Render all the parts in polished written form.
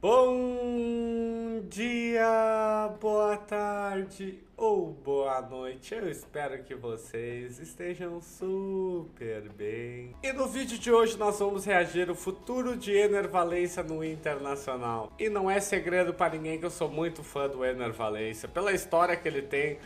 Bom dia, boa tarde ou boa noite. Eu espero que vocês estejam super bem. E no vídeo de hoje nós vamos reagir ao futuro de Ener Valencia no Internacional. E não é segredo para ninguém que eu sou muito fã do Ener Valencia. Pela história que ele tem,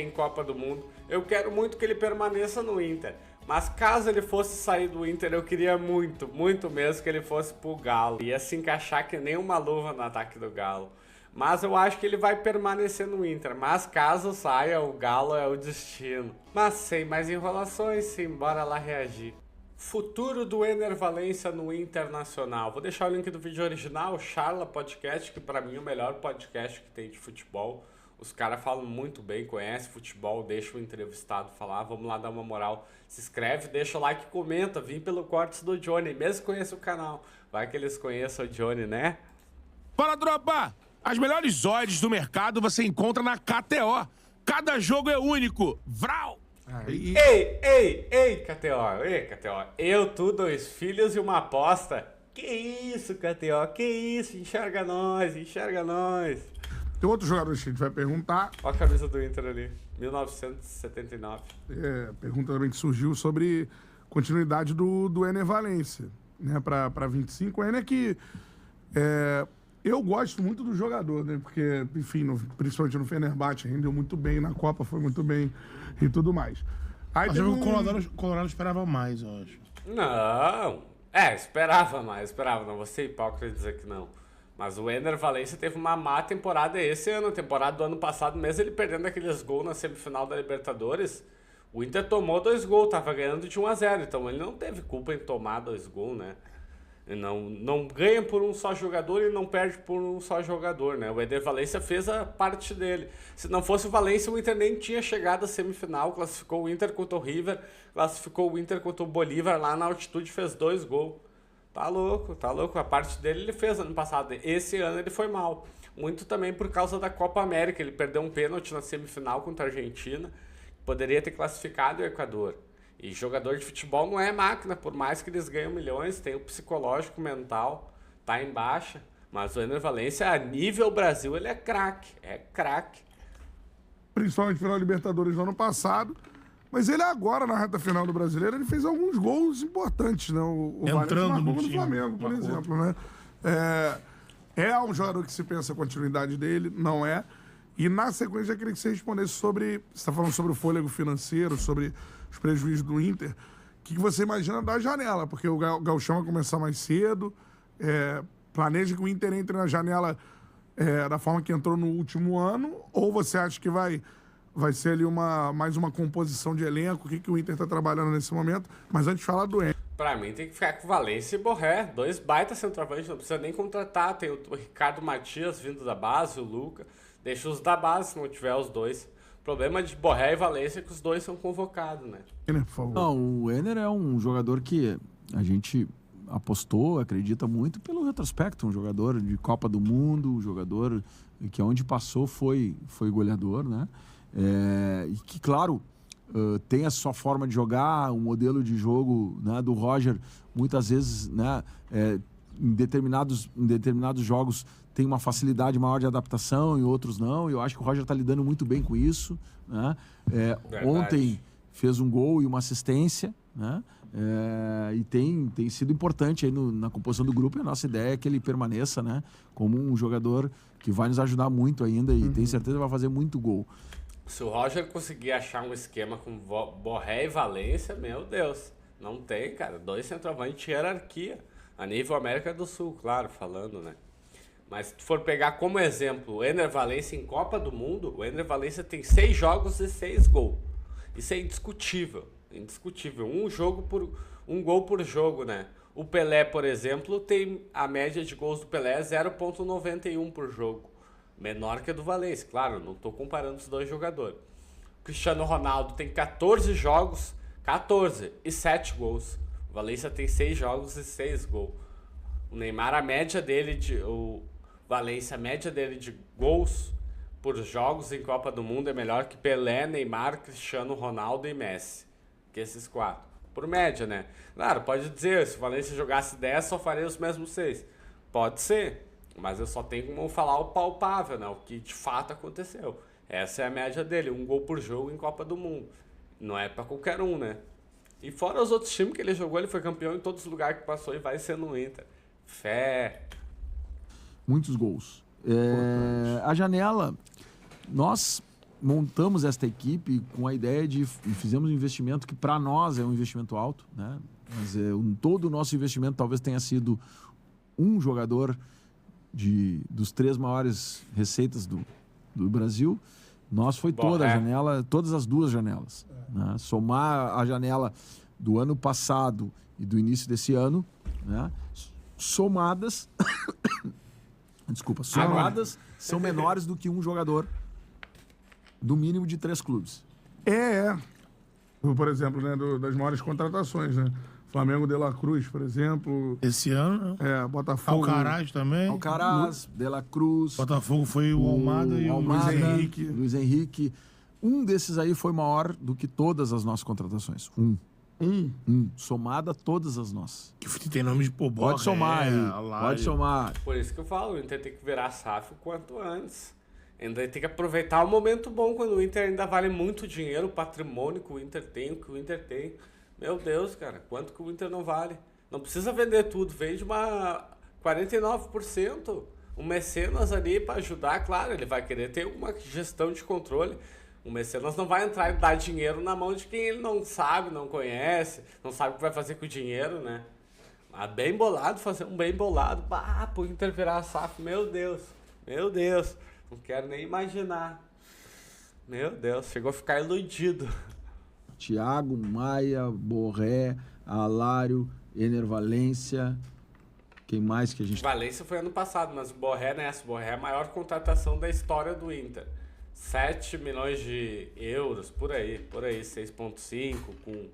em Copa do Mundo, eu quero muito que ele permaneça no Inter. Mas caso ele fosse sair do Inter, eu queria muito, muito mesmo que ele fosse pro Galo. Ia se encaixar que nem uma luva no ataque do Galo. Mas eu acho que ele vai permanecer no Inter. Mas caso saia, o Galo é o destino. Mas sem mais enrolações, sim, bora lá reagir. Futuro do Ener Valencia no Internacional. Vou deixar o link do vídeo original, o Charla Podcast, que pra mim é o melhor podcast que tem de futebol. Os caras falam muito bem, conhecem futebol, deixa o entrevistado falar, vamos lá dar uma moral. Se inscreve, deixa o like e comenta, vim pelo Cortes do Johnny, mesmo conheça o canal. Vai que eles conheçam o Johnny, né? Fala, tropa! As melhores odds do mercado você encontra na KTO. Cada jogo é único. Vral! Ei, KTO. Eu, tu, 2 filhos e uma aposta. Que isso, KTO, que isso? Enxerga nós. Tem outro jogador que a gente vai perguntar. Olha a camisa do Inter ali, 1979. Pergunta também que surgiu sobre continuidade do Ener Valencia, né, para 25. O Ener que eu gosto muito do jogador, né, porque, enfim, principalmente no Fenerbahçe, rendeu muito bem, na Copa foi muito bem e tudo mais. Aí Mas o Colorado esperava mais, eu acho. Não, esperava mais, não vou ser hipócrita dizer que não. Mas o Ener Valencia teve uma má temporada esse ano. A temporada do ano passado, mesmo ele perdendo aqueles gols na semifinal da Libertadores, o Inter tomou 2 gols, tava ganhando de 1-0. Então ele não teve culpa em tomar 2 gols, né? Ele não ganha por um só jogador e não perde por um só jogador, né? O Ener Valencia fez a parte dele. Se não fosse o Valencia, o Inter nem tinha chegado à semifinal. Classificou o Inter contra o River, classificou o Inter contra o Bolívar lá na altitude, fez 2 gols. Tá louco. A parte dele ele fez ano passado. Esse ano ele foi mal. Muito também por causa da Copa América. Ele perdeu um pênalti na semifinal contra a Argentina. Poderia ter classificado o Equador. E jogador de futebol não é máquina. Por mais que eles ganham milhões, tem o psicológico, mental. Tá em baixa. Mas o Ener Valencia, a nível Brasil, ele é craque. Principalmente pela Libertadores do ano passado. Mas ele agora, na reta final do Brasileiro, ele fez alguns gols importantes, né? O Entrando Valencia marcou no Flamengo, por exemplo, né? É um jogador que se pensa a continuidade dele, não é? E na sequência eu queria que você respondesse sobre... Você está falando sobre o fôlego financeiro, sobre os prejuízos do Inter. O que você imagina da janela? Porque o Gauchão vai começar mais cedo. Planeja que o Inter entre na janela da forma que entrou no último ano? Ou você acha que vai ser ali mais uma composição de elenco? O que o Inter está trabalhando nesse momento? Mas antes de falar do Ener. Pra mim tem que ficar com Valencia e Borré. 2 baita centroavantes, não precisa nem contratar. Tem o Ricardo Matias vindo da base, o Luca. Deixa os da base se não tiver os 2. O problema de Borré e Valencia é que os 2 são convocados, né? Ener, por favor. Não, o Ener é um jogador que a gente apostou, acredita muito pelo retrospecto. Um jogador de Copa do Mundo, um jogador que onde passou foi goleador, né? E que, claro, tem a sua forma de jogar, um modelo de jogo, né, do Roger, muitas vezes, né, em determinados jogos tem uma facilidade maior de adaptação, em outros não. Eu acho que o Roger está lidando muito bem com isso, né? Ontem fez um gol e uma assistência, né? E tem sido importante aí na composição do grupo, e a nossa ideia é que ele permaneça, né, como um jogador que vai nos ajudar muito ainda e tenho certeza que vai fazer muito gol. Se o Roger conseguir achar um esquema com Borré e Valencia, meu Deus, não tem, cara. 2 centroavantes de hierarquia. A nível América do Sul, claro, falando, né? Mas se tu for pegar como exemplo o Ener Valencia em Copa do Mundo, o Ener Valencia tem 6 jogos e 6 gols. Isso é indiscutível. Um gol por jogo, né? O Pelé, por exemplo, tem a média de gols do Pelé 0,91 por jogo. Menor que a do Valencia, claro, não estou comparando os 2 jogadores. O Cristiano Ronaldo tem 14 jogos, 14 e 7 gols. O Valencia tem 6 jogos e 6 gols. O Neymar, o Valencia, a média dele de gols por jogos em Copa do Mundo é melhor que Pelé, Neymar, Cristiano Ronaldo e Messi. Que esses 4. Por média, né? Claro, pode dizer, se o Valencia jogasse 10, só faria os mesmos 6. Pode ser, mas eu só tenho como falar o palpável, né? O que de fato aconteceu. Essa é a média dele, 1 gol por jogo em Copa do Mundo. Não é pra qualquer um, né? E fora os outros times que ele jogou, ele foi campeão em todos os lugares que passou e vai ser no Inter. Fé. Muitos gols. A janela, nós montamos esta equipe com a ideia de fizemos um investimento que para nós é um investimento alto, né? Mas todo o nosso investimento talvez tenha sido um jogador dos 3 maiores receitas do Brasil. Nós foi toda a janela, todas as 2 janelas. Né? Somar a janela do ano passado e do início desse ano, né? Somadas são menores do que um jogador do mínimo de 3 clubes. Por exemplo, né, das maiores contratações, né? Flamengo, De La Cruz, por exemplo. Esse ano, Botafogo. Alcaraz também. Alcaraz, De La Cruz. Botafogo foi o Almada e o Luiz Henrique. Um desses aí foi maior do que todas as nossas contratações. Somada a todas as nossas. Que tem nome de Pobó. Pode somar aí. Pode somar. Por isso que eu falo, o Inter tem que virar SAF o quanto antes. Ainda tem que aproveitar o momento bom, quando o Inter ainda vale muito dinheiro, o patrimônio que o Inter tem, o que o Inter tem. Meu Deus, cara, quanto que o Inter não vale? Não precisa vender tudo, vende uma 49%. Um mecenas ali para ajudar, claro, ele vai querer ter uma gestão de controle. O mecenas não vai entrar e dar dinheiro na mão de quem ele não sabe, não conhece, não sabe o que vai fazer com o dinheiro, né? Mas bem bolado, fazer um bem bolado, pro Inter virar a SAF, meu Deus, não quero nem imaginar. Meu Deus, chegou a ficar iludido. Thiago, Maia, Borré, Alário, Ener Valencia. Quem mais que a gente... Valência foi ano passado, mas o Borré nessa. O Borré é a maior contratação da história do Inter. 7 milhões de euros, por aí 6,5, com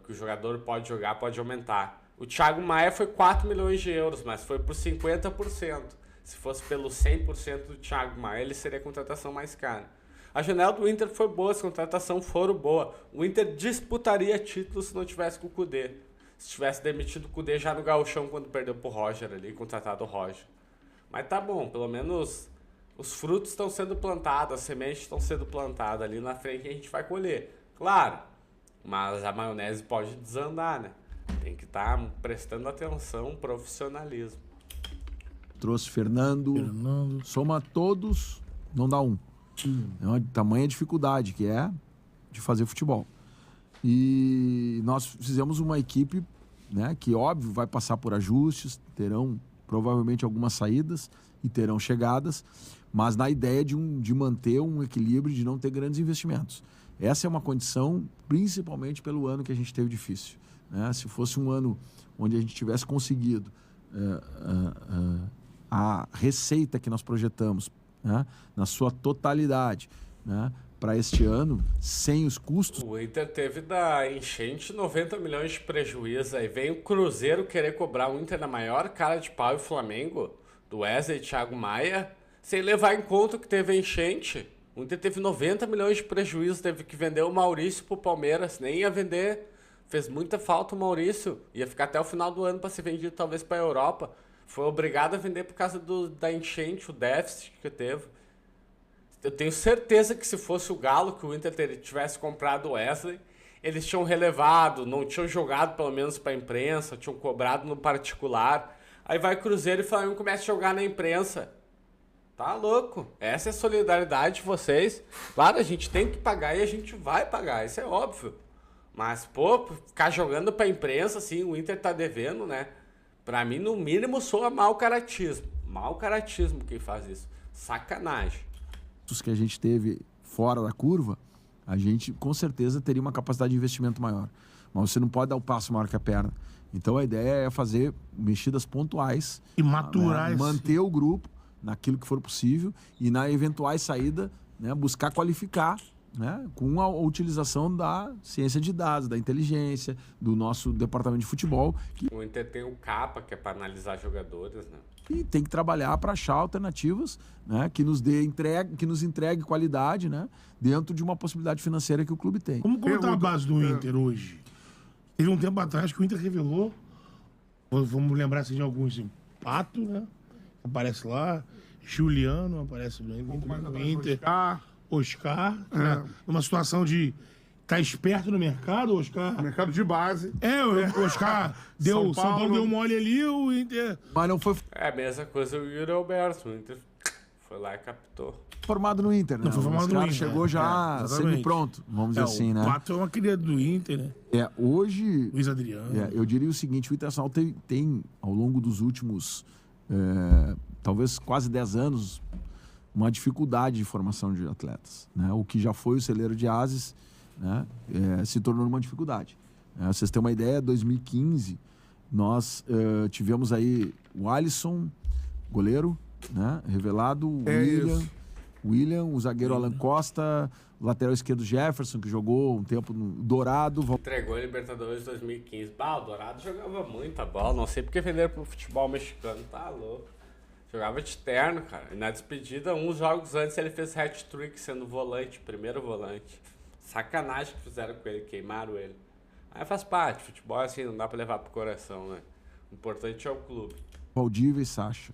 que o jogador pode jogar, pode aumentar. O Thiago Maia foi 4 milhões de euros, mas foi por 50%. Se fosse pelo 100% do Thiago Maia, ele seria a contratação mais cara. A janela do Inter foi boa, as contratações foram boas. O Inter disputaria títulos se não tivesse com o Kudê. Se tivesse demitido o Kudê já no gauchão quando perdeu pro Roger ali, contratado o Roger. Mas tá bom, pelo menos os frutos estão sendo plantados, as sementes estão sendo plantadas ali na frente que a gente vai colher. Claro, mas a maionese pode desandar, né? Tem que estar prestando atenção, profissionalismo. Trouxe Fernando. Soma todos, não dá um. É uma tamanha dificuldade que é de fazer futebol. E nós fizemos uma equipe, né, que, óbvio, vai passar por ajustes, terão provavelmente algumas saídas e terão chegadas, mas na ideia de manter um equilíbrio, de não ter grandes investimentos. Essa é uma condição, principalmente pelo ano que a gente teve difícil. Né? Se fosse um ano onde a gente tivesse conseguido a receita que nós projetamos, né, na sua totalidade, né, para este ano, sem os custos. O Inter teve da enchente 90 milhões de prejuízo. Aí vem o Cruzeiro querer cobrar o Inter na maior cara de pau e o Flamengo, do Wesley e Thiago Maia, sem levar em conta que teve a enchente. O Inter teve 90 milhões de prejuízo, teve que vender o Maurício pro Palmeiras, nem ia vender. Fez muita falta o Maurício, ia ficar até o final do ano para ser vendido talvez para a Europa. Foi obrigado a vender por causa da enchente, o déficit que teve. Eu tenho certeza que se fosse o Galo, que o Inter tivesse comprado o Wesley, eles tinham relevado, não tinham jogado pelo menos para a imprensa, tinham cobrado no particular. Aí vai Cruzeiro e Flamengo começa a jogar na imprensa. Tá louco? Essa é a solidariedade de vocês. Claro, a gente tem que pagar e a gente vai pagar, isso é óbvio. Mas, pô, ficar jogando para a imprensa, assim, o Inter tá devendo, né? Pra mim, no mínimo, soa mau caratismo. Mau caratismo quem faz isso. Sacanagem. Os que a gente teve fora da curva, a gente com certeza teria uma capacidade de investimento maior. Mas você não pode dar o passo maior que a perna. Então a ideia é fazer mexidas pontuais. E maturar, né? Manter o grupo naquilo que for possível e na eventuais saída, né, buscar qualificar, né, com a utilização da ciência de dados, da inteligência, do nosso departamento de futebol. O Inter tem o CAPA, que é para analisar jogadores, né? E tem que trabalhar para achar alternativas, né, que nos entregue qualidade, né, dentro de uma possibilidade financeira que o clube tem. Como está a base do Inter hoje? Teve um tempo atrás que o Inter revelou, vamos lembrar assim, de alguns, assim, Pato, né? Aparece lá. Juliano aparece no Inter. Oscar. Né? Numa situação de tá esperto no mercado, o Oscar. Mercado de base. O Oscar deu. São Paulo deu mole ali, o Inter. Mas não foi É a mesma coisa o Yuri Alberto. O Inter foi lá e captou. formado no Inter, né? Não foi formado no Inter, chegou já exatamente. semi-pronto, vamos dizer assim, né? O Pato é uma cria do Inter, né? Hoje, Luiz Adriano. eu diria o seguinte, o Internacional tem ao longo dos últimos, talvez quase 10 anos, uma dificuldade de formação de atletas, né? O que já foi o celeiro de ases, né? Se tornou uma dificuldade. Vocês têm uma ideia, 2015, nós tivemos aí o Alisson, goleiro, né? Revelado, o William, o zagueiro Alan Costa, o lateral esquerdo Jefferson, que jogou um tempo no Dourado. Entregou a Libertadores 2015. O Dourado jogava muita bola. Não sei porque venderam pro futebol mexicano. Tá louco. Jogava de terno, cara. E na despedida, uns jogos antes, ele fez hat-trick sendo volante, primeiro volante. Sacanagem que fizeram com ele, queimaram ele. Aí faz parte. Futebol assim, não dá pra levar pro coração, né? O importante é o clube. Valdívia e Sacha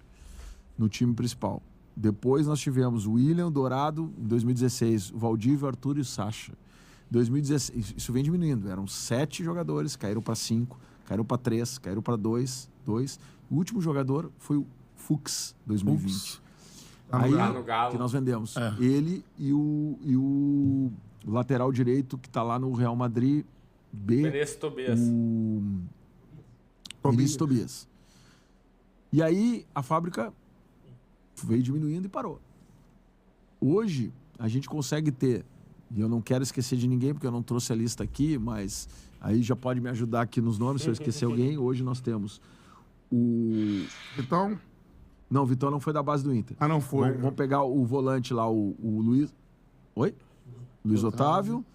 no time principal. Depois nós tivemos o William, Dourado, em 2016, o Valdívia, o Arthur e o Sacha. 2016, isso vem diminuindo, eram 7 jogadores, caíram para 5, caíram para 3, caíram para 2. O último jogador foi o Fux, 2020. Aí, no Galo. que nós vendemos. Ele e o lateral direito que está lá no Real Madrid, Benício Tobias. Vinícius Tobias. E aí a fábrica veio diminuindo e parou. Hoje, a gente consegue ter, e eu não quero esquecer de ninguém, porque eu não trouxe a lista aqui, mas aí já pode me ajudar aqui nos nomes, se eu esquecer alguém. Hoje nós temos o... Vitão? Não, o Vitão não foi da base do Inter. Ah, não foi. Vamos pegar o volante lá, o Luiz... Oi? Luiz Otávio.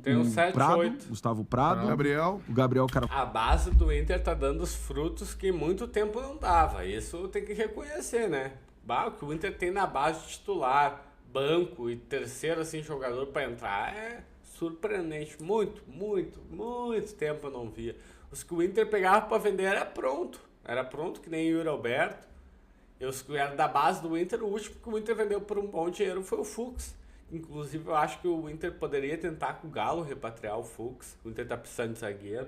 Tem um 7, Prado, 8. Gustavo Prado. Gabriel. O Gabriel Carvalho. A base do Inter tá dando os frutos que muito tempo não dava. Isso tem que reconhecer, né? O que o Inter tem na base titular, banco e terceiro assim, jogador para entrar é surpreendente. Muito tempo eu não via. Os que o Inter pegava para vender era pronto. Era pronto, que nem o Yuri Alberto. E os que eram da base do Inter, o último que o Inter vendeu por um bom dinheiro foi o Fux. Inclusive, eu acho que o Inter poderia tentar com o Galo repatriar o Fux. O Inter tá precisando de zagueiro.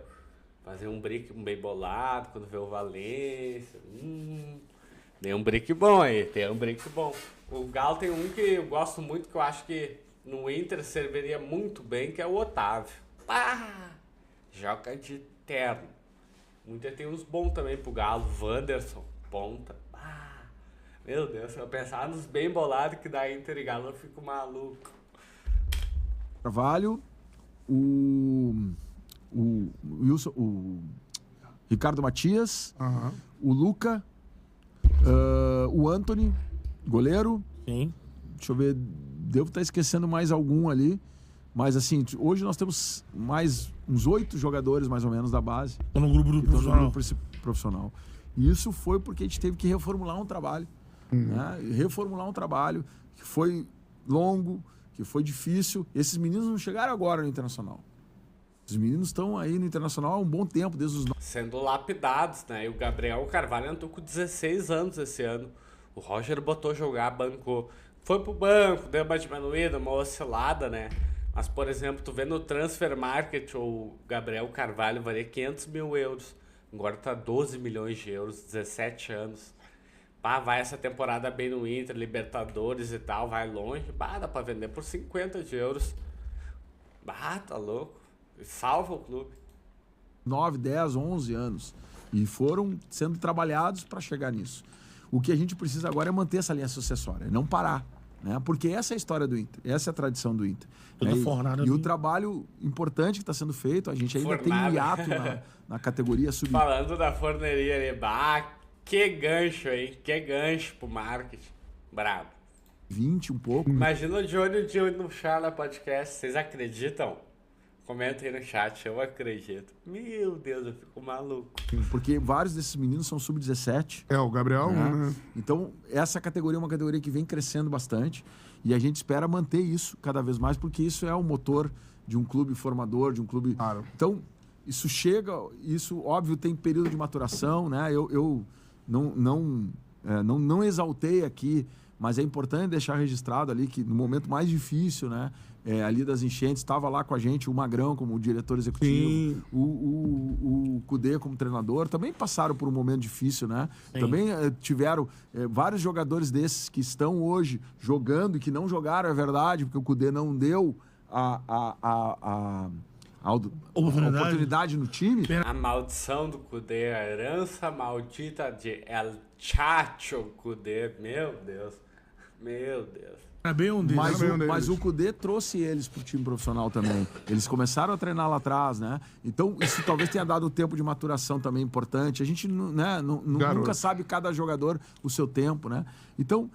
Fazer um brick bem bolado quando vê o Valência. Tem um brick bom aí, tem um brick bom. O Galo tem um que eu gosto muito, que eu acho que no Inter serviria muito bem, que é o Otávio. Joga de terno. O Inter tem uns bons também pro Galo. Wanderson, ponta. Meu Deus, se eu pensar nos bem bolados que dá Inter e Galo, eu fico maluco. Carvalho, o Wilson, o Ricardo Matias, o Luca, o Anthony, goleiro. Sim. Deixa eu ver, devo estar esquecendo mais algum ali. Mas assim, hoje nós temos mais uns 8 jogadores mais ou menos da base. Tô no grupo do que estão no profissional. grupo profissional. E isso foi porque a gente teve que reformular um trabalho. Né? Reformular um trabalho que foi longo, que foi difícil. Esses meninos não chegaram agora no Internacional. Os meninos estão aí no Internacional há um bom tempo, desde os... Sendo lapidados, né? E o Gabriel Carvalho entrou com 16 anos esse ano. O Roger botou jogar, bancou. Foi pro banco, deu uma diminuída, uma oscilada, né? Mas, por exemplo, tu vê no Transfer Market, o Gabriel Carvalho valia 500 mil euros. Agora tá 12 milhões de euros, 17 anos. Vai essa temporada bem no Inter, Libertadores e tal, vai longe. Dá pra vender por 50 de euros. Tá louco. Salva o clube. 9, 10, 11 anos. E foram sendo trabalhados para chegar nisso. O que a gente precisa agora é manter essa linha sucessória, não parar. Né? Porque essa é a história do Inter, essa é a tradição do Inter. E o trabalho importante que está sendo feito, a gente ainda tem um hiato na categoria sub. Falando da forneria ali, que gancho, hein? Que gancho pro marketing. Brabo. 20, um pouco. Imagina o Johnny no Charla Podcast. Vocês acreditam? Comenta aí no chat, eu acredito. Meu Deus, eu fico maluco. Porque vários desses meninos são sub-17. O Gabriel, né? Então, essa categoria é uma categoria que vem crescendo bastante. E a gente espera manter isso cada vez mais, porque isso é o motor de um clube formador, de um clube... Claro. Então, isso óbvio, tem período de maturação, né? não exaltei aqui, mas é importante deixar registrado ali que no momento mais difícil, né, ali das enchentes, estava lá com a gente o Magrão como diretor executivo, o Cudê como treinador, também passaram por um momento difícil, né? Sim. Também tiveram vários jogadores desses que estão hoje jogando e que não jogaram, é verdade, porque o Cudê não deu a oportunidade no time. A maldição do Cudê, a herança maldita de El Chacho Cudê, meu Deus. É bem um deles. Mas o Cudê trouxe eles pro time profissional também. Eles começaram a treinar lá atrás, né? Então, isso talvez tenha dado um tempo de maturação também importante. A gente, né, nunca sabe cada jogador o seu tempo, né? Então,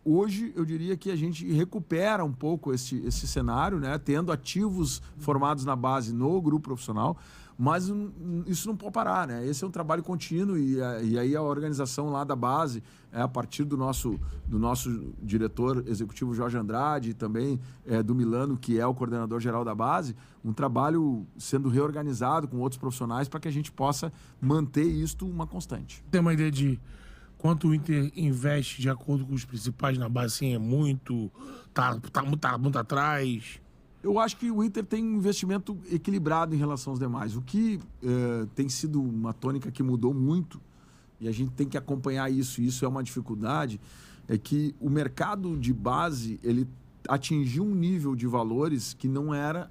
hoje eu diria que a gente recupera um pouco esse cenário, né? Tendo ativos formados na base no grupo profissional. Mas isso não pode parar, né? Esse é um trabalho contínuo e aí a organização lá da base, a partir do nosso diretor executivo Jorge Andrade e também do Milano, que é o coordenador geral da base, um trabalho sendo reorganizado com outros profissionais para que a gente possa manter isto uma constante. Tem uma ideia de quanto o Inter investe de acordo com os principais na base? Assim, é muito? Tá muito atrás? Eu acho que o Inter tem um investimento equilibrado em relação aos demais. O que tem sido uma tônica que mudou muito, e a gente tem que acompanhar isso, e isso é uma dificuldade, é que o mercado de base ele atingiu um nível de valores que não era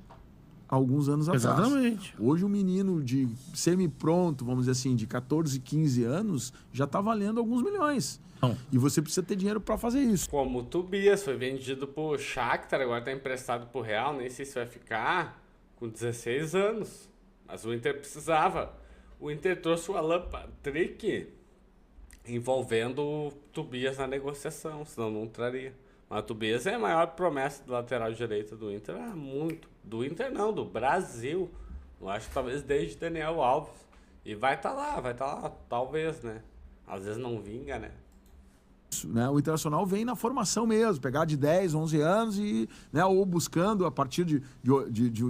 há alguns anos atrás. Exatamente. Hoje um menino de semi-pronto, vamos dizer assim, de 14, 15 anos, já está valendo alguns milhões. Não. E você precisa ter dinheiro para fazer isso. Como o Tobias foi vendido pro Shakhtar, agora tá emprestado pro Real, nem sei se vai ficar, com 16 anos. Mas o Inter precisava. O Inter trouxe o Alan Patrick envolvendo o Tobias na negociação, senão não traria. Mas o Tobias é a maior promessa do lateral direito do Inter há muito. Do Inter não, do Brasil. Eu acho que talvez desde Daniel Alves. E vai estar lá, talvez, né? Às vezes não vinga, né? Né? O Internacional vem na formação mesmo, pegar de 10, 11 anos e, né, ou buscando a partir de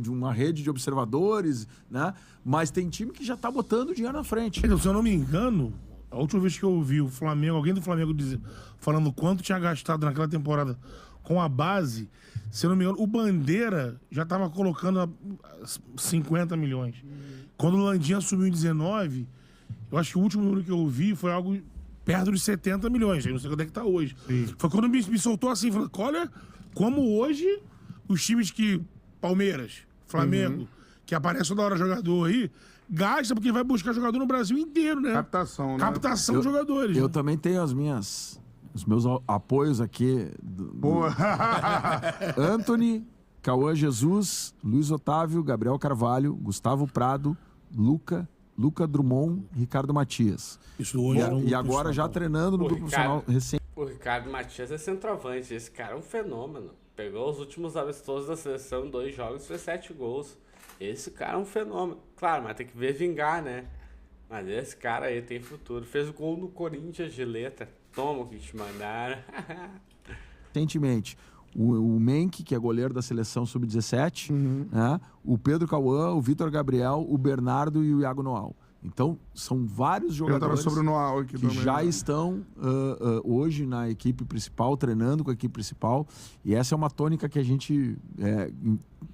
uma rede de observadores, né? Mas tem time que já tá botando dinheiro na frente. Se eu não me engano, a última vez que eu ouvi o Flamengo, alguém do Flamengo falando quanto tinha gastado naquela temporada com a base, se eu não me engano, o Bandeira já tava colocando 50 milhões. Quando o Landim assumiu em 19, eu acho que o último número que eu ouvi foi algo perto de 70 milhões, eu não sei quanto é que tá hoje. Sim. Foi quando me soltou assim, falando, olha como hoje os times que, Palmeiras, Flamengo, que aparece toda hora jogador aí, gasta porque vai buscar jogador no Brasil inteiro, né? Captação, né? Captação de jogadores. Eu né? também tenho os meus apoios aqui. Boa! Anthony, Cauã Jesus, Luiz Otávio, Gabriel Carvalho, Gustavo Prado, Luca Drummond, Ricardo Matias. Isso hoje e agora já treinando no grupo profissional recente. O Ricardo Matias é centroavante. Esse cara é um fenômeno. Pegou os últimos amistosos da seleção em 2 jogos e fez 7 gols. Esse cara é um fenômeno. Claro, mas tem que ver vingar, né? Mas esse cara aí tem futuro. Fez o gol no Corinthians de letra. Toma o que te mandaram. Recentemente, o Menck, que é goleiro da seleção sub-17, né? O Pedro Cauã, o Vitor Gabriel, o Bernardo e o Iago Noal. Então, são vários jogadores sobre o Noal aqui que também, já né? estão hoje na equipe principal, treinando com a equipe principal. E essa é uma tônica que a gente...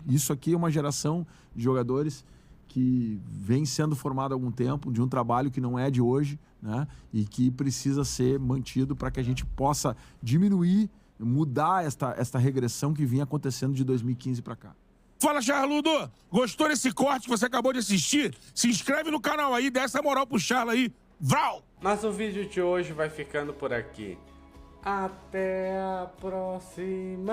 isso aqui é uma geração de jogadores que vem sendo formada há algum tempo, de um trabalho que não é de hoje, né? E que precisa ser mantido para que a gente possa diminuir, mudar esta regressão que vinha acontecendo de 2015 para cá. Fala, Charludo! Gostou desse corte que você acabou de assistir? Se inscreve no canal aí, dá essa moral pro Charla aí. Vral! Mas o vídeo de hoje vai ficando por aqui. Até a próxima!